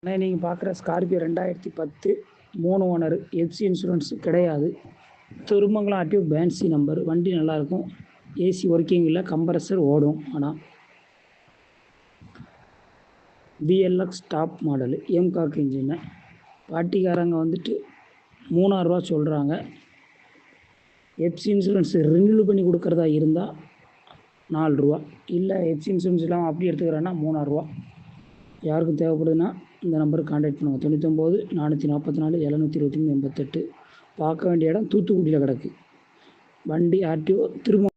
ஆனால் நீங்கள் பார்க்குற ஸ்கார்பியோ 2010 3 ஓனர், எஃப்சி இன்சூரன்ஸ் கிடையாது. Thirumangalam RTO fancy number. வண்டி நல்லாயிருக்கும். ஏசி ஒர்க்கிங் இல்லை, கம்ப்ரஸர் ஓடும். ஆனால் VLX டாப் மாடலு, எம்காக் இன்ஜினு. பாட்டிக்காரங்க வந்துட்டு 3000 ரூபா சொல்கிறாங்க. எஃப்சி இன்சூரன்ஸ் ரினியூல் பண்ணி கொடுக்குறதா இருந்தால் 4 ரூபா, இல்லை எஃப்சி இன்சூரன்ஸ் இல்லாமல் அப்படி எடுத்துக்கிறேன்னா 3000 ரூபா. யாருக்கும் தேவைப்படுதுன்னா இந்த நம்பருக்கு கான்டாக்ட் பண்ணுங்கள். 99 444 723 88. பார்க்க வேண்டிய இடம் தூத்துக்குடியில் கிடக்கு. வண்டி ஆர்டிஓ திரும்ப